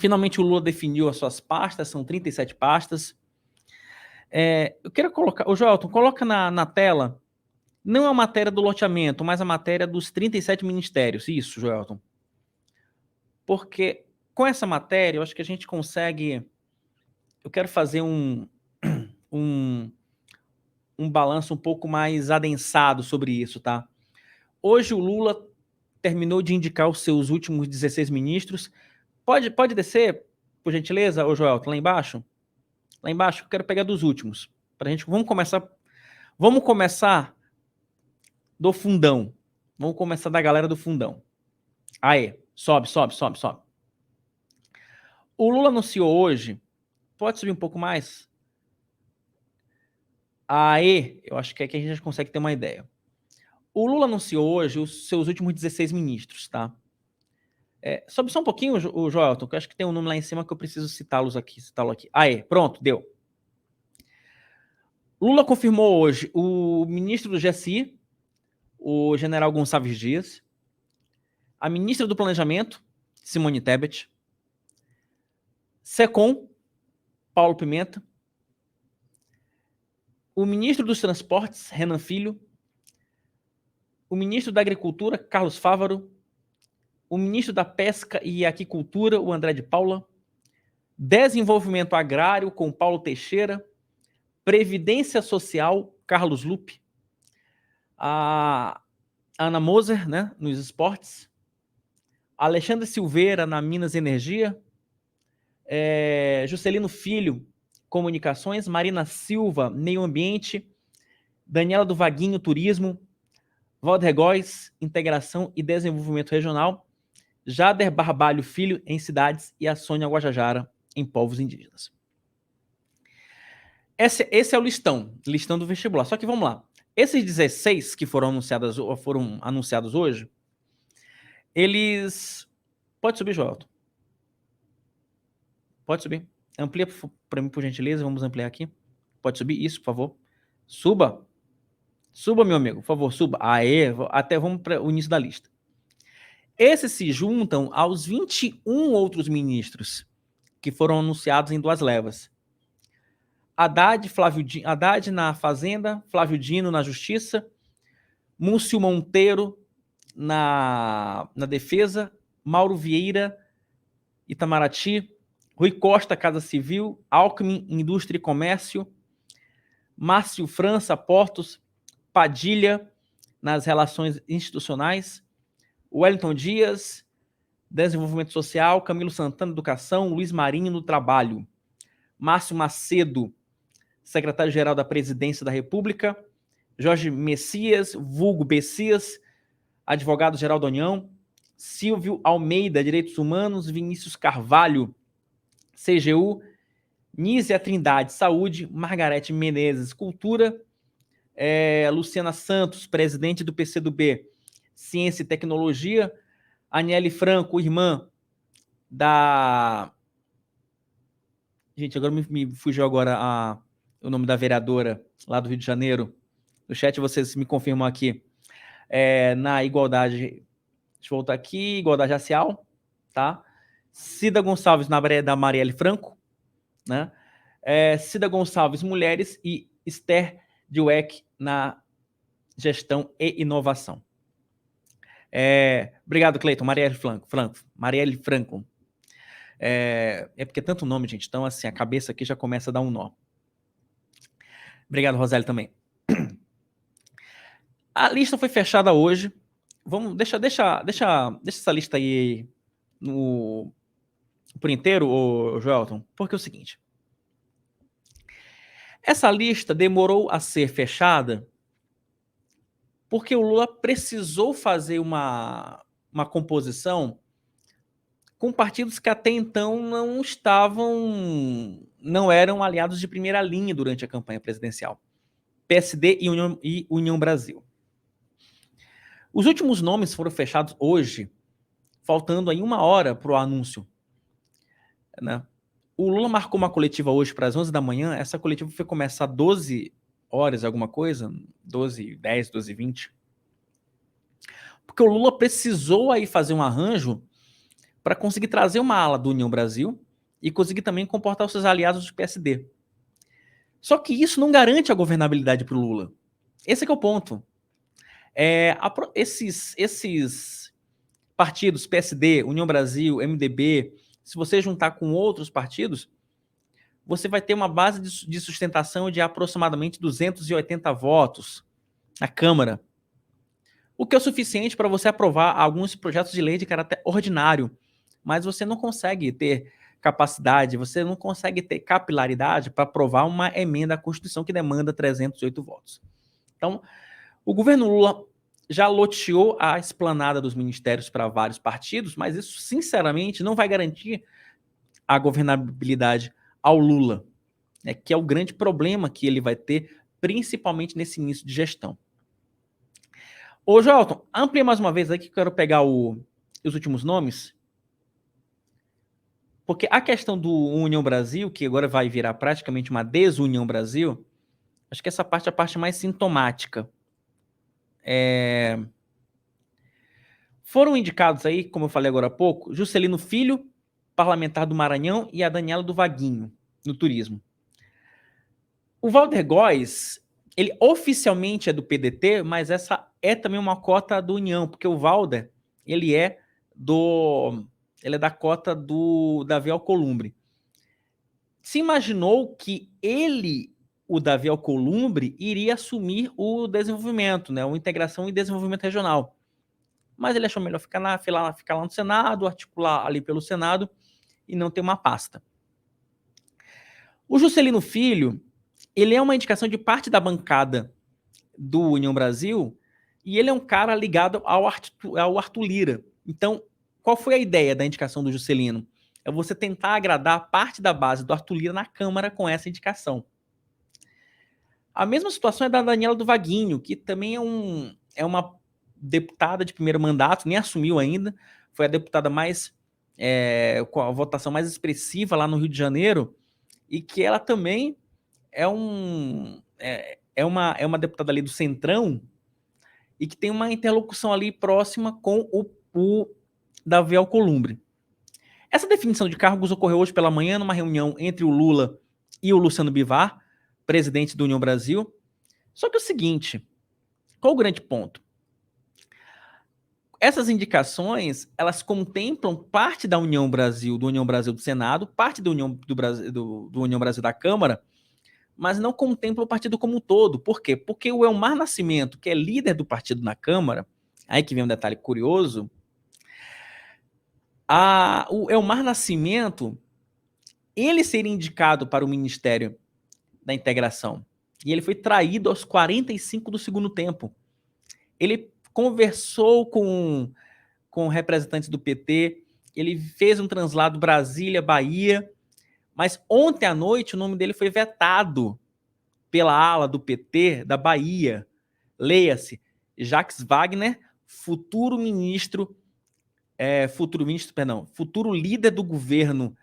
Finalmente o Lula definiu as suas pastas, são 37 pastas. Eu quero colocar... Ô, Joelton, coloca na tela, não a matéria do loteamento, mas a matéria dos 37 ministérios. Isso, Joelton. Porque com essa matéria, eu acho que a gente consegue... Eu quero fazer um balanço um pouco mais adensado sobre isso, tá? Hoje o Lula terminou de indicar os seus últimos 16 ministros. Pode descer, por gentileza, ô Joelton, lá embaixo? Lá embaixo, eu quero pegar dos últimos. Vamos começar do fundão. Vamos começar da galera do fundão. Aí, sobe. O Lula anunciou hoje... Pode subir um pouco mais? Aí, eu acho que aqui a gente consegue ter uma ideia. O Lula anunciou hoje os seus últimos 16 ministros, tá? Sobe só um pouquinho, o Joelton, que eu acho que tem um nome lá em cima que eu preciso citá-lo aqui. Aí, pronto, deu. Lula confirmou hoje o ministro do GSI, o general Gonçalves Dias, a ministra do Planejamento, Simone Tebet, SECOM, Paulo Pimenta, o ministro dos Transportes, Renan Filho, o ministro da Agricultura, Carlos Fávaro, o ministro da Pesca e Aquicultura, o André de Paula, Desenvolvimento Agrário, com Paulo Teixeira, Previdência Social, Carlos Lupe, a Ana Moser, né, nos esportes, Alexandre Silveira, na Minas e Energia, Juscelino Filho, Comunicações, Marina Silva, Meio Ambiente, Daniela do Vaguinho, Turismo, Walter Góes, Integração e Desenvolvimento Regional, Jader Barbalho Filho, em Cidades, e a Sônia Guajajara, em Povos Indígenas. Esse é o listão do vestibular. Só que vamos lá. Esses 16 que foram anunciados hoje, eles... Pode subir, Joelton. Pode subir. Amplia para mim, por gentileza. Vamos ampliar aqui. Pode subir. Isso, por favor. Suba. Suba, meu amigo. Por favor, suba. Aê, até vamos para o início da lista. Esses se juntam aos 21 outros ministros que foram anunciados em 2 levas. Haddad na Fazenda, Flávio Dino na Justiça, Múcio Monteiro na Defesa, Mauro Vieira, Itamaraty, Rui Costa, Casa Civil, Alckmin, Indústria e Comércio, Márcio França, Portos, Padilha, nas Relações Institucionais, Wellington Dias, Desenvolvimento Social, Camilo Santana, Educação, Luiz Marinho, no Trabalho, Márcio Macedo, secretário-geral da Presidência da República, Jorge Messias, vulgo Bessias, advogado-geral da União, Silvio Almeida, Direitos Humanos, Vinícius Carvalho, CGU, Nízia Trindade, Saúde, Margarete Menezes, Cultura, Luciana Santos, presidente do PCdoB, Ciência e Tecnologia, Aniele Franco, irmã da... Gente, agora me fugiu agora o nome da vereadora lá do Rio de Janeiro. No chat vocês me confirmam aqui. Na igualdade... Deixa eu voltar aqui. Igualdade racial, tá? Cida Gonçalves da Marielle Franco, né? Cida Gonçalves, Mulheres, e Esther Dweck na Gestão e Inovação. Obrigado, Cleiton. Marielle Franco. Porque é tanto nome, gente. Então, assim, a cabeça aqui já começa a dar um nó. Obrigado, Roseli, também. A lista foi fechada hoje. Deixa essa lista aí por inteiro, Joelton, porque é o seguinte. Essa lista demorou a ser fechada porque o Lula precisou fazer uma composição com partidos que até então não eram aliados de primeira linha durante a campanha presidencial. PSD e União Brasil. Os últimos nomes foram fechados hoje, faltando aí 1 hora para o anúncio, né? O Lula marcou uma coletiva hoje para as 11 da manhã. Essa coletiva foi começar 12 horas, alguma coisa, 12h10, 12h20. Porque o Lula precisou aí fazer um arranjo para conseguir trazer uma ala do União Brasil e conseguir também comportar os seus aliados do PSD. Só que isso não garante a governabilidade para o Lula. Esse é que é o ponto. Esses partidos, PSD, União Brasil, MDB, se você juntar com outros partidos, você vai ter uma base de sustentação de aproximadamente 280 votos na Câmara, o que é o suficiente para você aprovar alguns projetos de lei de caráter ordinário, mas você não consegue ter capacidade, você não consegue ter capilaridade para aprovar uma emenda à Constituição que demanda 308 votos. Então, o governo Lula já loteou a esplanada dos ministérios para vários partidos, mas isso, sinceramente, não vai garantir a governabilidade ao Lula, né, que é o grande problema que ele vai ter, principalmente nesse início de gestão. Ô, Joelton, amplia mais uma vez aí que eu quero pegar os últimos nomes, porque a questão do União Brasil, que agora vai virar praticamente uma desunião Brasil, acho que essa parte é a parte mais sintomática. Foram indicados aí, como eu falei agora há pouco, Juscelino Filho, parlamentar do Maranhão, e a Daniela do Vaguinho, no turismo. O Walder Góes, ele oficialmente é do PDT, mas essa é também uma cota do União, porque o Walder, ele é da cota do Davi Alcolumbre. Se imaginou que o Davi Alcolumbre, iria assumir o desenvolvimento, né, a integração e desenvolvimento regional. Mas ele achou melhor ficar lá no Senado, articular ali pelo Senado e não ter uma pasta. O Juscelino Filho, ele é uma indicação de parte da bancada do União Brasil e ele é um cara ligado ao Arthur Lira. Então, qual foi a ideia da indicação do Juscelino? É você tentar agradar parte da base do Arthur Lira na Câmara com essa indicação. A mesma situação é da Daniela do Vaguinho, que também é uma deputada de primeiro mandato, nem assumiu ainda, foi a deputada com a votação mais expressiva lá no Rio de Janeiro, e que ela também é uma deputada ali do Centrão, e que tem uma interlocução ali próxima com o Davi Alcolumbre. Essa definição de cargos ocorreu hoje pela manhã numa reunião entre o Lula e o Luciano Bivar, presidente do União Brasil. Só que é o seguinte, qual o grande ponto? Essas indicações, elas contemplam parte da União Brasil, do União Brasil do Senado, parte do União Brasil da Câmara, mas não contemplam o partido como um todo. Por quê? Porque o Elmar Nascimento, que é líder do partido na Câmara, aí que vem um detalhe curioso, o Elmar Nascimento, ele seria indicado para o Ministério da Integração, e ele foi traído aos 45 do segundo tempo. Ele conversou com representantes do PT, ele fez um translado Brasília-Bahia, mas ontem à noite o nome dele foi vetado pela ala do PT da Bahia. Leia-se, Jacques Wagner, futuro líder do governo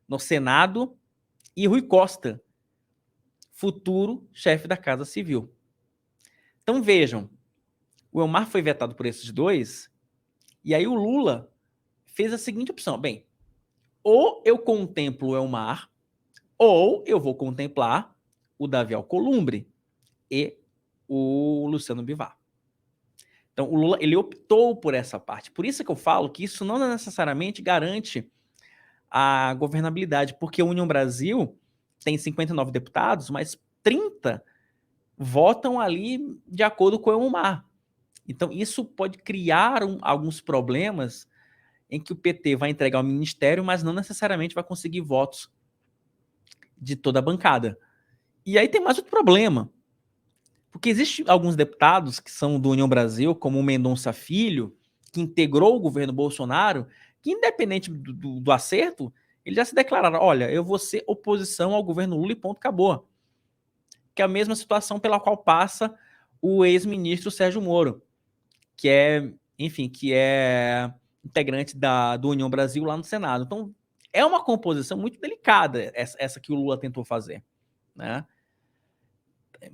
no Senado, e Rui Costa, futuro chefe da Casa Civil. Então vejam, o Elmar foi vetado por esses dois, e aí o Lula fez a seguinte opção: bem, ou eu contemplo o Elmar, ou eu vou contemplar o Davi Alcolumbre e o Luciano Bivar. Então o Lula, ele optou por essa parte. Por isso que eu falo que isso não necessariamente garante a governabilidade, porque a União Brasil tem 59 deputados, mas 30 votam ali de acordo com o Elmar. Então isso pode criar alguns problemas em que o PT vai entregar o ministério, mas não necessariamente vai conseguir votos de toda a bancada. E aí tem mais outro problema, porque existem alguns deputados que são do União Brasil, como o Mendonça Filho, que integrou o governo Bolsonaro, que independente do acerto, eles já se declararam: olha, eu vou ser oposição ao governo Lula e ponto, acabou. Que é a mesma situação pela qual passa o ex-ministro Sérgio Moro, que é integrante do União Brasil lá no Senado. Então, é uma composição muito delicada essa que o Lula tentou fazer, né?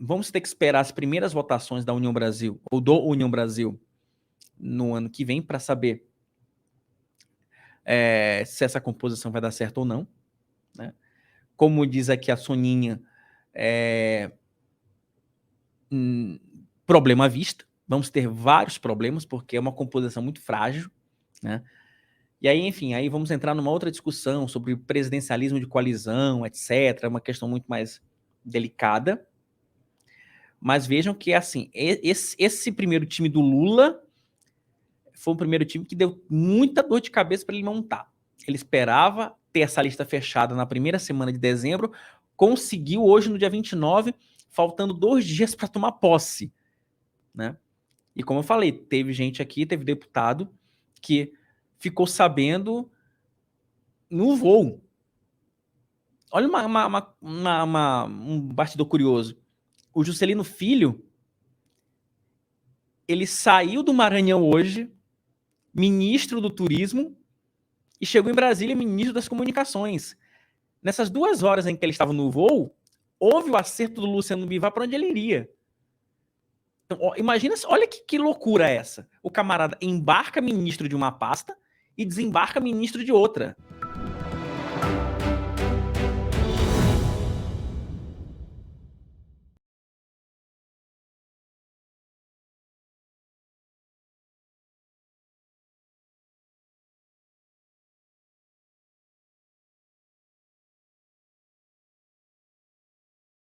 Vamos ter que esperar as primeiras votações da União Brasil, ou do União Brasil, no ano que vem, para saber se essa composição vai dar certo ou não, né? Como diz aqui a Soninha, problema à vista. Vamos ter vários problemas, porque é uma composição muito frágil, né? E aí, enfim, aí vamos entrar numa outra discussão sobre presidencialismo de coalizão, etc. É uma questão muito mais delicada. Mas vejam que, assim, esse primeiro time do Lula foi um primeiro time que deu muita dor de cabeça para ele montar. Ele esperava ter essa lista fechada na primeira semana de dezembro, conseguiu hoje, no dia 29, faltando 2 dias para tomar posse, né? E como eu falei, teve gente aqui, teve deputado que ficou sabendo no voo. Olha um bastidor curioso. O Juscelino Filho, ele saiu do Maranhão hoje, ministro do Turismo, e chegou em Brasília ministro das Comunicações. Nessas 2 horas em que ele estava no voo, houve o acerto do Luciano Bivar para onde ele iria. Então, imagina, olha que loucura essa. O camarada embarca ministro de uma pasta e desembarca ministro de outra.